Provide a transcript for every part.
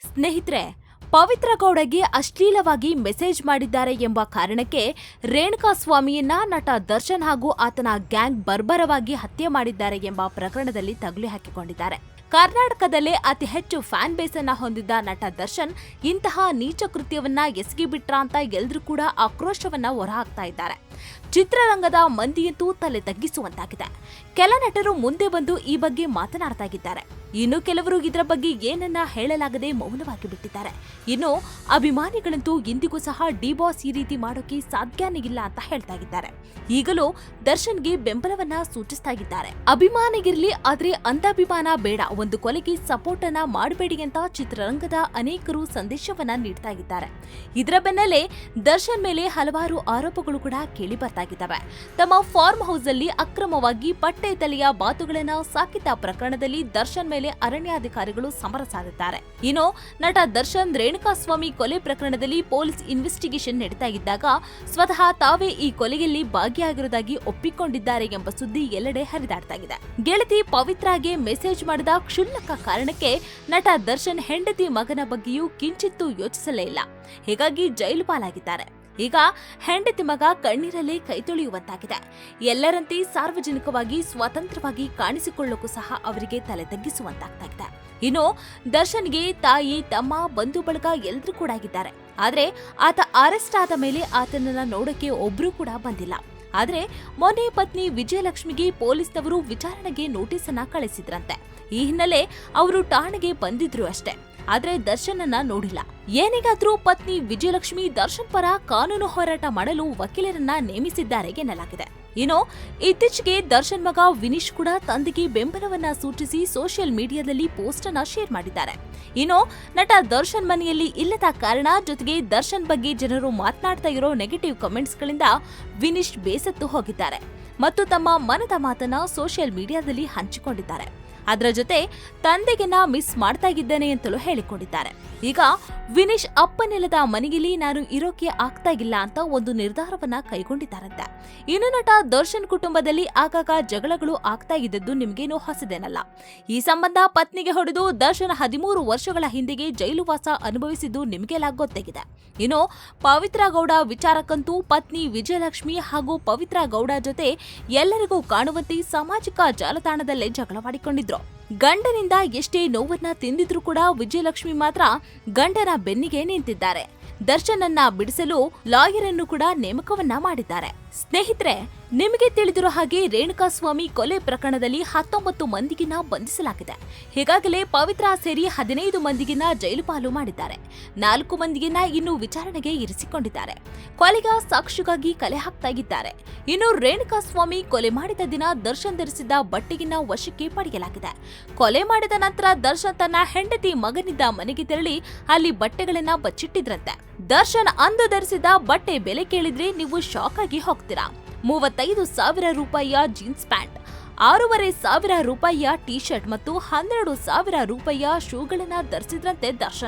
ಸ್ನೇಹಿತರೆ, ಪವಿತ್ರ ಗೌಡಗೆ ಅಶ್ಲೀಲವಾಗಿ ಮೆಸೇಜ್ ಮಾಡಿದ್ದಾರೆ ಎಂಬ ಕಾರಣಕ್ಕೆ ರೇಣುಕಾಸ್ವಾಮಿಯನ್ನ ನಟ ದರ್ಶನ್ ಹಾಗೂ ಆತನ ಗ್ಯಾಂಗ್ ಬರ್ಬರವಾಗಿ ಹತ್ಯೆ ಮಾಡಿದ್ದಾರೆ ಎಂಬ ಪ್ರಕರಣದಲ್ಲಿ ತಗುಲಿ ಹಾಕಿಕೊಂಡಿದ್ದಾರೆ. ಕರ್ನಾಟಕದಲ್ಲೇ ಅತಿ ಹೆಚ್ಚು ಫ್ಯಾನ್ ಬೇಸ್ ಅನ್ನ ಹೊಂದಿದ್ದ ನಟ ದರ್ಶನ್ ಇಂತಹ ನೀಚ ಕೃತ್ಯವನ್ನ ಎಸಗಿಬಿಟ್ರ ಅಂತ ಎಲ್ರೂ ಕೂಡ ಆಕ್ರೋಶವನ್ನ ಹೊರಹಾಕ್ತಾ ಇದ್ದಾರೆ. ಚಿತ್ರರಂಗದ ಮಂದಿಯಂತೂ ತಲೆ ತಗ್ಗಿಸುವಂತಾಗಿದೆ. ಕೆಲ ನಟರು ಮುಂದೆ ಬಂದು ಈ ಬಗ್ಗೆ ಮಾತನಾಡ್ತಾ ಇದ್ದಾರೆ. ಇನ್ನು ಕೆಲವರು ಇದರ ಬಗ್ಗೆ ಏನನ್ನ ಹೇಳಲಾಗದೆ ಮೌನವಾಗಿ ಬಿಟ್ಟಿದ್ದಾರೆ. ಇನ್ನು ಅಭಿಮಾನಿಗಳಂತೂ ಇಂದಿಗೂ ಸಹ ಡಿ ಬಾಸ್ ಈ ರೀತಿ ಮಾಡೋಕೆ ಸಾಧ್ಯನೇ ಇಲ್ಲ ಅಂತ ಹೇಳ್ತಾ ಇದ್ದಾರೆ. ಈಗಲೂ ದರ್ಶನ್ಗೆ ಬೆಂಬಲವನ್ನ ಸೂಚಿಸ್ತಾ ಇದ್ದಾರೆ. ಅಭಿಮಾನಿಗಿರ್ಲಿ, ಆದ್ರೆ ಅಂಧಾಭಿಮಾನ ಬೇಡ, ಒಂದು ಕೊಲೆಗೆ ಸಪೋರ್ಟ್ ಅನ್ನ ಮಾಡಬೇಡಿ ಅಂತ ಚಿತ್ರರಂಗದ ಅನೇಕರು ಸಂದೇಶವನ್ನ ನೀಡ್ತಾ ಇದ್ದಾರೆ. ಇದರ ಬೆನ್ನಲ್ಲೇ ದರ್ಶನ್ ಮೇಲೆ ಹಲವಾರು ಆರೋಪಗಳು ಕೂಡ ಕೇಳಿ ಬರ್ತಾ ಇದ್ದಾವೆ. ತಮ್ಮ ಫಾರ್ಮ್ ಹೌಸ್ ಅಲ್ಲಿ ಅಕ್ರಮವಾಗಿ ಪಟ್ಟೆ ತಲೆಯ ಬಾತುಗಳನ್ನ ಸಾಕಿದ ಪ್ರಕರಣದಲ್ಲಿ ದರ್ಶನ್ ಮೇಲೆ ಅರಣ್ಯಾಧಿಕಾರಿಗಳು ಸಮರ ಸಾಧಿದ್ದಾರೆ. ಇನ್ನು ನಟ ದರ್ಶನ್ ರೇಣುಕಾಸ್ವಾಮಿ ಕೊಲೆ ಪ್ರಕರಣದಲ್ಲಿ ಪೊಲೀಸ್ ಇನ್ವೆಸ್ಟಿಗೇಷನ್ ನಡೀತಾ ಇದ್ದಾಗ ಸ್ವತಃ ತಾವೇ ಈ ಕೊಲೆಯಲ್ಲಿ ಭಾಗಿಯಾಗಿರುವುದಾಗಿ ಒಪ್ಪಿಕೊಂಡಿದ್ದಾರೆ ಎಂಬ ಸುದ್ದಿ ಎಲ್ಲೆಡೆ ಹರಿದಾಡ್ತಾ ಇದೆ. ಗೆಳತಿ ಪವಿತ್ರಾಗೆ ಮೆಸೇಜ್ ಮಾಡಿದ ಕ್ಷುಲ್ಲಕ ಕಾರಣಕ್ಕೆ ನಟ ದರ್ಶನ್ ಹೆಂಡತಿ ಮಗನ ಬಗ್ಗೆಯೂ ಕಿಂಚಿತ್ತೂ ಯೋಚಿಸಲೇ ಇಲ್ಲ. ಹೀಗಾಗಿ ಜೈಲು ಪಾಲಾಗಿದ್ದಾರೆ. ಈಗ ಹೆಂಡತಿ ಮಗ ಕಣ್ಣೀರಲ್ಲೇ ಕೈ ತೊಳೆಯುವಂತಾಗಿದೆ. ಎಲ್ಲರಂತೆ ಸಾರ್ವಜನಿಕವಾಗಿ ಸ್ವತಂತ್ರವಾಗಿ ಕಾಣಿಸಿಕೊಳ್ಳೋಕು ಸಹ ಅವರಿಗೆ ತಲೆ ತಗ್ಗಿಸುವಂತಾಗ್ತಾ ಇದೆ. ಇನ್ನು ದರ್ಶನ್ಗೆ ತಾಯಿ, ತಮ್ಮ, ಬಂಧು ಬಳಗ ಎಲ್ಲರೂ ಕೂಡ ಆಗಿದ್ದಾರೆ. ಆದ್ರೆ ಆತ ಅರೆಸ್ಟ್ ಆದ ಮೇಲೆ ಆತನನ್ನ ನೋಡಕ್ಕೆ ಒಬ್ರು ಕೂಡ ಬಂದಿಲ್ಲ. ಆದ್ರೆ ಮೊನ್ನೆ ಪತ್ನಿ ವಿಜಯಲಕ್ಷ್ಮಿಗೆ ಪೊಲೀಸ್ನವರು ವಿಚಾರಣೆಗೆ ನೋಟಿಸ್ ಅನ್ನ ಕಳಿಸಿದ್ರಂತೆ. ಈ ಹಿನ್ನೆಲೆ ಅವರು ಠಾಣೆಗೆ ಬಂದಿದ್ರು ಅಷ್ಟೇ, ಆದ್ರೆ ದರ್ಶನ್ ಅನ್ನ ನೋಡಿಲ್ಲ. ಏನಿಗಾದ್ರೂ ಪತ್ನಿ ವಿಜಯಲಕ್ಷ್ಮಿ ದರ್ಶನ್ ಪರ ಕಾನೂನು ಹೋರಾಟ ಮಾಡಲು ವಕೀಲರನ್ನ ನೇಮಿಸಿದ್ದಾರೆ ಎನ್ನಲಾಗಿದೆ. ಇನ್ನು ಇತ್ತೀಚೆಗೆ ದರ್ಶನ್ ಮಗ ವಿನೀಶ್ ಕೂಡ ತಂದೆಗೆ ಬೆಂಬಲವನ್ನ ಸೂಚಿಸಿ ಸೋಷಿಯಲ್ ಮೀಡಿಯಾದಲ್ಲಿ ಪೋಸ್ಟ್ ಅನ್ನ ಶೇರ್ ಮಾಡಿದ್ದಾರೆ. ಇನ್ನು ನಟ ದರ್ಶನ್ ಮನೆಯಲ್ಲಿ ಇಲ್ಲದ ಕಾರಣ, ಜೊತೆಗೆ ದರ್ಶನ್ ಬಗ್ಗೆ ಜನರು ಮಾತನಾಡ್ತಾ ಇರೋ ನೆಗೆಟಿವ್ ಕಮೆಂಟ್ಸ್ ಗಳಿಂದ ವಿನೀಶ್ ಬೇಸತ್ತು ಹೋಗಿದ್ದಾರೆ ಮತ್ತು ತಮ್ಮ ಮನದ ಮಾತನ್ನ ಸೋಷಿಯಲ್ ಮೀಡಿಯಾದಲ್ಲಿ ಹಂಚಿಕೊಂಡಿದ್ದಾರೆ. ಅದರ ಜೊತೆ ತಂದೆಗೆನ್ನ ಮಿಸ್ ಮಾಡ್ತಾ ಇದ್ದೇನೆ ಅಂತಲೂ ಹೇಳಿಕೊಂಡಿದ್ದಾರೆ. ಈಗ ವಿನೀಶ್ ಅಪ್ಪನಿಲ್ಲದ ಮನೆಯಲ್ಲಿ ನಾನು ಇರೋಕೆ ಆಗ್ತಾ ಇಲ್ಲ ಅಂತ ಒಂದು ನಿರ್ಧಾರವನ್ನ ಕೈಗೊಂಡಿದ್ದಾರಂತೆ. ಇನ್ನು ನಟ ದರ್ಶನ್ ಕುಟುಂಬದಲ್ಲಿ ಆಗಾಗ ಜಗಳಗಳು ಆಗ್ತಾ ಇದ್ದದ್ದು ನಿಮ್ಗೇನೋ ಹೊಸದೇನಲ್ಲ. ಈ ಸಂಬಂಧ ಪತ್ನಿಗೆ ಹೊಡೆದು ದರ್ಶನ್ 13 ವರ್ಷಗಳ ಹಿಂದೆಗೆ ಜೈಲುವಾಸ ಅನುಭವಿಸಿದ್ದು ನಿಮಗೆಲ್ಲ ಗೊತ್ತಾಗಿದೆ. ಇನ್ನು ಪವಿತ್ರ ಗೌಡ ವಿಚಾರಕ್ಕಂತೂ ಪತ್ನಿ ವಿಜಯಲಕ್ಷ್ಮಿ ಹಾಗೂ ಪವಿತ್ರ ಗೌಡ ಜೊತೆ ಎಲ್ಲರಿಗೂ ಕಾಣುವಂತೆ ಸಾಮಾಜಿಕ ಜಾಲತಾಣದಲ್ಲೇ ಜಗಳವಾಡಿಕೊಂಡಿದ್ರು. ಗಂಡನಿಂದ ಎಷ್ಟೇ ನೋವನ್ನ ತಿಂದಿದ್ರು ಕೂಡ ವಿಜಯಲಕ್ಷ್ಮಿ ಮಾತ್ರ ಗಂಡನ ಬೆನ್ನಿಗೆ ನಿಂತಿದ್ದಾರೆ. ದರ್ಶನ್ ಅನ್ನ ಬಿಡಿಸಲು ಲಾಯರ್ ಅನ್ನು ಕೂಡ ನೇಮಕವನ್ನ ಮಾಡಿದ್ದಾರೆ. ಸ್ನೇಹಿತರೆ, ನಿಮಗೆ ತಿಳಿದಿರೋ ಹಾಗೆ ರೇಣುಕಾಸ್ವಾಮಿ ಕೊಲೆ ಪ್ರಕರಣದಲ್ಲಿ 19 ಮಂದಿಗಿನ್ನ ಬಂಧಿಸಲಾಗಿದೆ. ಹೀಗಾಗಲೇ ಪವಿತ್ರ ಸೇರಿ 15 ಮಂದಿಗಿನ್ನ ಜೈಲು ಪಾಲು ಮಾಡಿದ್ದಾರೆ. 4 ಮಂದಿಗಿನ್ನ ಇನ್ನು ವಿಚಾರಣೆಗೆ ಇರಿಸಿಕೊಂಡಿದ್ದಾರೆ. ಕೊಲೆಗ ಸಾಕ್ಷಿಗಾಗಿ ಕಲೆ ಹಾಕ್ತಾ ಇದ್ದಾರೆ. ಇನ್ನು ರೇಣುಕಾಸ್ವಾಮಿ ಕೊಲೆ ಮಾಡಿದ ದಿನ ದರ್ಶನ್ ಧರಿಸಿದ್ದ ಬಟ್ಟೆಗಿನ್ನ ವಶಕ್ಕೆ ಪಡೆಯಲಾಗಿದೆ. ಕೊಲೆ ಮಾಡಿದ ನಂತರ ದರ್ಶನ್ ತನ್ನ ಹೆಂಡತಿ ಮಗನಿದ್ದ ಮನೆಗೆ ತೆರಳಿ ಅಲ್ಲಿ ಬಟ್ಟೆಗಳನ್ನ ಬಚ್ಚಿಟ್ಟಿದ್ರಂತೆ. ದರ್ಶನ್ ಅಂದು ಧರಿಸಿದ ಬಟ್ಟೆ ಬೆಲೆ ಕೇಳಿದ್ರೆ ನೀವು ಶಾಕ್ ಆಗಿ ಹೋಗ್ತೀರಾ. 35,000 ರೂಪಾಯಿಯ ಜೀನ್ಸ್ ಪ್ಯಾಂಟ್, 6,500 ರೂಪಾಯಿಯ ಟಿ ಶರ್ಟ್ ಮತ್ತು 12,000 ರೂಪಾಯಿಯ ಶೂಗಳನ್ನ ಧರಿಸಿದ್ರಂತೆ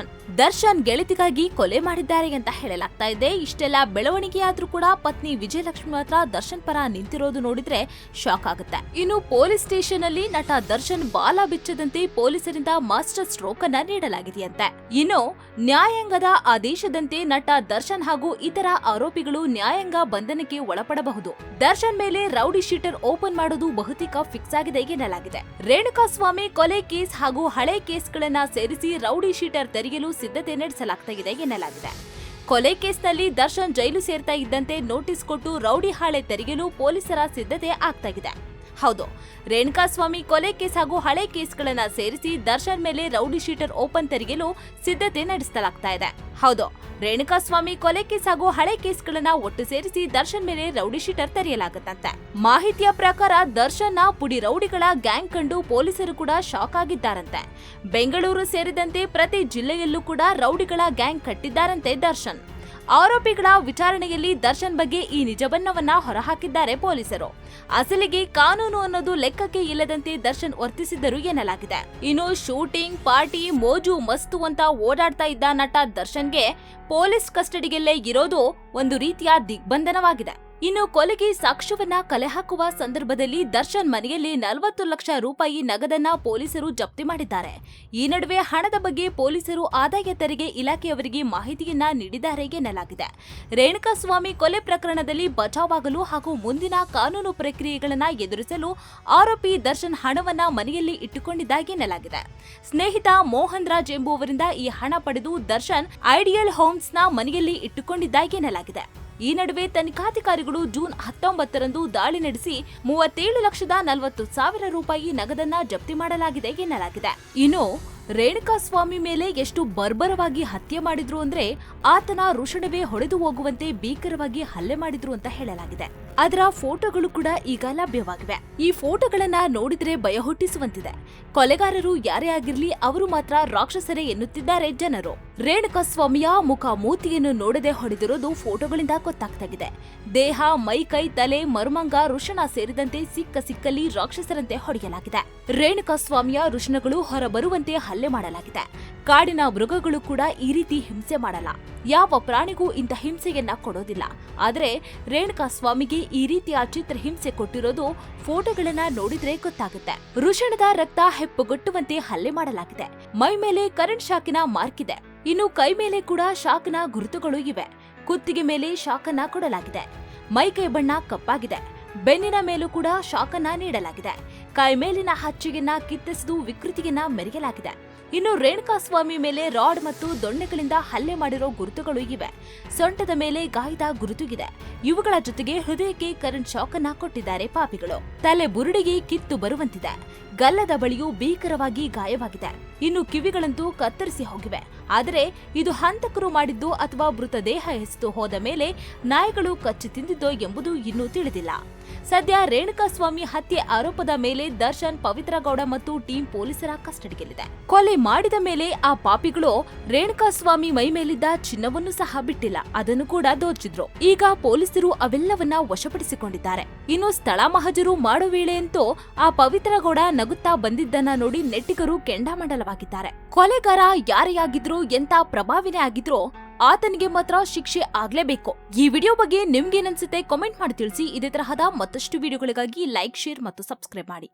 ದರ್ಶನ್ ಗೆಳತಿಗಾಗಿ ಕೊಲೆ ಮಾಡಿದ್ದಾರೆ ಅಂತ ಹೇಳಲಾಗ್ತಾ ಇದೆ. ಇಷ್ಟೆಲ್ಲ ಬೆಳವಣಿಗೆಯಾದ್ರೂ ಕೂಡ ಪತ್ನಿ ವಿಜಯಲಕ್ಷ್ಮಿ ಮಾತ್ರ ದರ್ಶನ್ ಪರ ನಿಂತಿರೋದು ನೋಡಿದ್ರೆ ಶಾಕ್ ಆಗುತ್ತೆ. ಇನ್ನು ಪೊಲೀಸ್ ಸ್ಟೇಷನ್ ಅಲ್ಲಿ ನಟ ದರ್ಶನ್ ಬಾಲ ಬಿಚ್ಚದಂತೆ ಪೊಲೀಸರಿಂದ ಮಾಸ್ಟರ್ ಸ್ಟ್ರೋಕ್ ಅನ್ನ ನೀಡಲಾಗಿದೆಯಂತೆ. ಇನ್ನು ನ್ಯಾಯಾಂಗದ ಆದೇಶದಂತೆ ನಟ ದರ್ಶನ್ ಹಾಗೂ ಇತರ ಆರೋಪಿಗಳು ನ್ಯಾಯಾಂಗ ಬಂಧನಕ್ಕೆ ಒಳಪಡಬಹುದು. ದರ್ಶನ್ ಮೇಲೆ ರೌಡಿ ಶೀಟರ್ ಓಪನ್ ಮಾಡೋದು ಬಹುತೇಕ ಫಿಕ್ಸ್ ಆಗಿದೆ ಎನ್ನಲಾಗಿದೆ. ರೇಣುಕಾಸ್ವಾಮಿ ಕೊಲೆ ಕೇಸ್ ಹಾಗೂ ಹಳೆ ಕೇಸ್ಗಳನ್ನ ಸೇರಿಸಿ ರೌಡಿ ಶೀಟರ್ ತೆರೆಯಲು ಸಿದ್ಧತೆ ನಡೆಸಲಾಗ್ತಾ ಇದೆ ಎನ್ನಲಾಗಿದೆ. ಕೊಲೆ ಕೇಸ್ನಲ್ಲಿ ದರ್ಶನ್ ಜೈಲು ಸೇರ್ತಾ ಇದ್ದಂತೆ ನೋಟಿಸ್ ಕೊಟ್ಟು ರೌಡಿ ಹಾಳೆ ತೆರೆಯಲು ಪೊಲೀಸರ ಸಿದ್ಧತೆ ಆಗ್ತಾ ಇದೆ. ಹೌದು, ರೇಣುಕಾಸ್ವಾಮಿ ಕೊಲೆ ಕೇಸ್ ಹಾಗೂ ಹಳೆ ಕೇಸ್ಗಳನ್ನ ಸೇರಿಸಿ ದರ್ಶನ್ ಮೇಲೆ ರೌಡಿ ಶೀಟರ್ ಓಪನ್ ತೆರೆಯಲು ಸಿದ್ಧತೆ ನಡೆಸಲಾಗ್ತಾ ಇದೆ. ಹೌದು, ರೇಣುಕಾಸ್ವಾಮಿ ಕೊಲೆ ಕೇಸ್ ಹಾಗೂ ಹಳೆ ಕೇಸ್ಗಳನ್ನ ಒಟ್ಟು ಸೇರಿಸಿ ದರ್ಶನ್ ಮೇಲೆ ರೌಡಿ ಶೀಟರ್ ತೆರೆಯಲಾಗುತ್ತಂತೆ. ಮಾಹಿತಿಯ ಪ್ರಕಾರ ದರ್ಶನ್ನ ಪುಡಿ ರೌಡಿಗಳ ಗ್ಯಾಂಗ್ ಕಂಡು ಪೊಲೀಸರು ಕೂಡ ಶಾಕ್ ಆಗಿದ್ದಾರಂತೆ. ಬೆಂಗಳೂರು ಸೇರಿದಂತೆ ಪ್ರತಿ ಜಿಲ್ಲೆಯಲ್ಲೂ ಕೂಡ ರೌಡಿಗಳ ಗ್ಯಾಂಗ್ ಕಟ್ಟಿದ್ದಾರಂತೆ ದರ್ಶನ್. ಆರೋಪಿಗಳ ವಿಚಾರಣೆಯಲ್ಲಿ ದರ್ಶನ್ ಬಗ್ಗೆ ಈ ನಿಜವನ್ನವನ್ನ ಹೊರಹಾಕಿದ್ದಾರೆ ಪೊಲೀಸರು. ಅಸಲಿಗೆ ಕಾನೂನು ಅನ್ನೋದು ಲೆಕ್ಕಕ್ಕೆ ಇಲ್ಲದಂತೆ ದರ್ಶನ್ ವರ್ತಿಸಿದ್ದರು ಎನ್ನಲಾಗಿದೆ. ಇನ್ನು ಶೂಟಿಂಗ್, ಪಾರ್ಟಿ, ಮೋಜು ಮಸ್ತು ಅಂತ ಓಡಾಡ್ತಾ ಇದ್ದ ನಟ ದರ್ಶನ್ಗೆ ಪೊಲೀಸ್ ಕಸ್ಟಡಿಯಲ್ಲೇ ಇರೋದು ಒಂದು ರೀತಿಯ ದಿಗ್ಬಂಧನವಾಗಿದೆ. ಇನ್ನು ಕೊಲೆಗೆ ಸಾಕ್ಷ್ಯವನ್ನ ಕಲೆ ಹಾಕುವ ಸಂದರ್ಭದಲ್ಲಿ ದರ್ಶನ್ ಮನೆಯಲ್ಲಿ 40 ಲಕ್ಷ ರೂಪಾಯಿ ನಗದನ್ನ ಪೊಲೀಸರು ಜಪ್ತಿ ಮಾಡಿದ್ದಾರೆ. ಈ ನಡುವೆ ಹಣದ ಬಗ್ಗೆ ಪೊಲೀಸರು ಆದಾಯ ತೆರಿಗೆ ಇಲಾಖೆಯವರಿಗೆ ಮಾಹಿತಿಯನ್ನ ನೀಡಿದ್ದಾರೆ ಎನ್ನಲಾಗಿದೆ. ರೇಣುಕಾಸ್ವಾಮಿ ಕೊಲೆ ಪ್ರಕರಣದಲ್ಲಿ ಬಚಾವಾಗಲು ಹಾಗೂ ಮುಂದಿನ ಕಾನೂನು ಪ್ರಕ್ರಿಯೆಗಳನ್ನ ಎದುರಿಸಲು ಆರೋಪಿ ದರ್ಶನ್ ಹಣವನ್ನ ಮನೆಯಲ್ಲಿ ಇಟ್ಟುಕೊಂಡಿದ್ದ ಎನ್ನಲಾಗಿದೆ. ಸ್ನೇಹಿತ ಮೋಹನ್ ರಾಜ್ ಎಂಬುವರಿಂದ ಈ ಹಣ ಪಡೆದು ದರ್ಶನ್ ಐಡಿಯಲ್ ಹೋಮ್ಸ್ನ ಮನೆಯಲ್ಲಿ ಇಟ್ಟುಕೊಂಡಿದ್ದ ಎನ್ನಲಾಗಿದೆ. ಈ ನಡುವೆ ತನಿಖಾಧಿಕಾರಿಗಳು ಜೂನ್ 19ರಂದು ದಾಳಿ ನಡೆಸಿ 37,40,000 ರೂಪಾಯಿ ನಗದನ್ನ ಜಪ್ತಿ ಮಾಡಲಾಗಿದೆ ಎನ್ನಲಾಗಿದೆ. ಇನ್ನು ರೇಣುಕಾಸ್ವಾಮಿ ಮೇಲೆ ಎಷ್ಟು ಬರ್ಬರವಾಗಿ ಹತ್ಯೆ ಮಾಡಿದ್ರು ಅಂದ್ರೆ ಆತನ ಋಷಣವೇ ಹೊಡೆದು ಹೋಗುವಂತೆ ಭೀಕರವಾಗಿ ಹಲ್ಲೆ ಮಾಡಿದ್ರು ಅಂತ ಹೇಳಲಾಗಿದೆ. ಅದರ ಫೋಟೋಗಳು ಕೂಡ ಈಗ ಲಭ್ಯವಾಗಿವೆ. ಈ ಫೋಟೋಗಳನ್ನ ನೋಡಿದ್ರೆ ಭಯ ಹುಟ್ಟಿಸುವಂತಿದೆ. ಕೊಲೆಗಾರರು ಯಾರೇ ಆಗಿರ್ಲಿ ಅವರು ಮಾತ್ರ ರಾಕ್ಷಸರೇ ಎನ್ನುತ್ತಿದ್ದಾರೆ ಜನರು. ರೇಣುಕಾಸ್ವಾಮಿಯ ಮುಖ ಮೂತಿಯನ್ನು ನೋಡದೆ ಹೊಡೆದಿರೋದು ಫೋಟೋಗಳಿಂದ ಗೊತ್ತಾಗ್ತಾಗಿದೆ. ದೇಹ, ಮೈಕೈ, ತಲೆ, ಮರ್ಮಂಗ, ಋಷಣ ಸೇರಿದಂತೆ ಸಿಕ್ಕಲ್ಲಿ ರಾಕ್ಷಸರಂತೆ ಹೊಡೆಯಲಾಗಿದೆ. ರೇಣುಕಾಸ್ವಾಮಿಯ ಋಷಣಗಳು ಹೊರಬರುವಂತೆ ಹಲ್ಲೆ ಮಾಡಲಾಗಿದೆ. ಕಾಡಿನ ಮೃಗಗಳು ಕೂಡ ಈ ರೀತಿ ಹಿಂಸೆ ಮಾಡಲ್ಲ. ಯಾವ ಪ್ರಾಣಿಗೂ ಇಂಥ ಹಿಂಸೆಯನ್ನ ಕೊಡೋದಿಲ್ಲ. ಆದರೆ ರೇಣುಕಾಸ್ವಾಮಿಗೆ ಈ ರೀತಿಯ ಚಿತ್ರಹಿಂಸೆ ಕೊಟ್ಟಿರೋದು ಫೋಟೋಗಳನ್ನ ನೋಡಿದ್ರೆ ಗೊತ್ತಾಗುತ್ತೆ. ಋಷಣದ ರಕ್ತ ಹೆಪ್ಪುಗಟ್ಟುವಂತೆ ಹಲ್ಲೆ ಮಾಡಲಾಗಿದೆ. ಮೈ ಮೇಲೆ ಕರೆಂಟ್ ಶಾಕಿನ ಮಾರ್ಕ್ ಇದೆ. ಇನ್ನು ಕೈ ಮೇಲೆ ಕೂಡ ಶಾಕ್ನ ಗುರುತುಗಳು ಇವೆ. ಕುತ್ತಿಗೆ ಮೇಲೆ ಶಾಕನ್ನ ಕೊಡಲಾಗಿದೆ. ಮೈಕೈ ಬಣ್ಣ ಕಪ್ಪಾಗಿದೆ. ಬೆನ್ನಿನ ಮೇಲೂ ಕೂಡ ಶಾಕನ್ನ ನೀಡಲಾಗಿದೆ. ಕೈ ಮೇಲಿನ ಹಚ್ಚೆಯನ್ನ ಕಿತ್ತೆಸೆದು ವಿಕೃತಿಯನ್ನ ಮೆರೆಯಲಾಗಿದೆ. ಇನ್ನು ರೇಣುಕಾಸ್ವಾಮಿ ಮೇಲೆ ರಾಡ್ ಮತ್ತು ದೊಣ್ಣೆಗಳಿಂದ ಹಲ್ಲೆ ಮಾಡಿರೋ ಗುರುತುಗಳು ಇವೆ. ಸೊಂಟದ ಮೇಲೆ ಗಾಯದ ಗುರುತು ಇದೆ. ಇವುಗಳ ಜೊತೆಗೆ ಹೃದಯಕ್ಕೆ ಕರೆಂಟ್ ಶಾಕ್ ಅನ್ನ ಕೊಟ್ಟಿದ್ದಾರೆ ಪಾಪಿಗಳು. ತಲೆ ಬುರುಡಿಗೆ ಕಿತ್ತು ಬರುವಂತಿದೆ. ಗಲ್ಲದ ಬಳಿಯೂ ಭೀಕರವಾಗಿ ಗಾಯವಾಗಿದೆ. ಇನ್ನು ಕಿವಿಗಳಂತೂ ಕತ್ತರಿಸಿ ಹೋಗಿವೆ. ಆದರೆ ಇದು ಹಂತಕರು ಮಾಡಿದ್ದು ಅಥವಾ ಮೃತದೇಹ ಎಸೆದು ಹೋದ ಮೇಲೆ ನಾಯಿಗಳು ಕಚ್ಚಿ ತಿಂದಿದ್ದೋ ಎಂಬುದು ಇನ್ನೂ ತಿಳಿದಿಲ್ಲ. ಸದ್ಯ ರೇಣುಕಾಸ್ವಾಮಿ ಹತ್ಯೆ ಆರೋಪದ ಮೇಲೆ ದರ್ಶನ್, ಪವಿತ್ರ ಗೌಡ ಮತ್ತು ಟೀಂ ಪೊಲೀಸರ ಕಸ್ಟಡಿಯಲ್ಲಿದೆ. ಕೊಲೆ ಮಾಡಿದ ಮೇಲೆ ಆ ಪಾಪಿಗಳು ರೇಣುಕಾಸ್ವಾಮಿ ಮೈ ಮೇಲಿದ್ದ ಚಿನ್ನವನ್ನು ಸಹ ಬಿಟ್ಟಿಲ್ಲ. ಅದನ್ನು ಕೂಡ ದೋಚಿದ್ರು. ಈಗ ಪೊಲೀಸರು ಅವೆಲ್ಲವನ್ನ ವಶಪಡಿಸಿಕೊಂಡಿದ್ದಾರೆ. ಇನ್ನು ಸ್ಥಳ ಮಹಜರು ಮಾಡೋ ವೇಳೆಯಂತೂ ಆ ಪವಿತ್ರ ಗೌಡ ನಗುತ್ತಾ ಬಂದಿದ್ದನ್ನ ನೋಡಿ ನೆಟ್ಟಿಗರು ಕೆಂಡಾಮಂಡಲವಾಗಿದ್ದಾರೆ. ಕೊಲೆಗಾರ ಯಾರೇ ಆಗಿದ್ರು, ಎಂತ ಪ್ರಭಾವಿನೇ ಆಗಿದ್ರು, ಆತನಿಗೆ ಮಾತ್ರ ಶಿಕ್ಷೆ ಆಗ್ಲೇಬೇಕು. ಈ ವಿಡಿಯೋ ಬಗ್ಗೆ ನಿಮ್ಗೇನನ್ಸುತ್ತೆ ಕಾಮೆಂಟ್ ಮಾಡಿ ತಿಳಿಸಿ. ಇದೇ ತರಹದ ಮತ್ತಷ್ಟು ವಿಡಿಯೋಗಳಿಗಾಗಿ ಲೈಕ್, ಶೇರ್ ಮತ್ತು ಸಬ್ಸ್ಕ್ರೈಬ್ ಮಾಡಿ.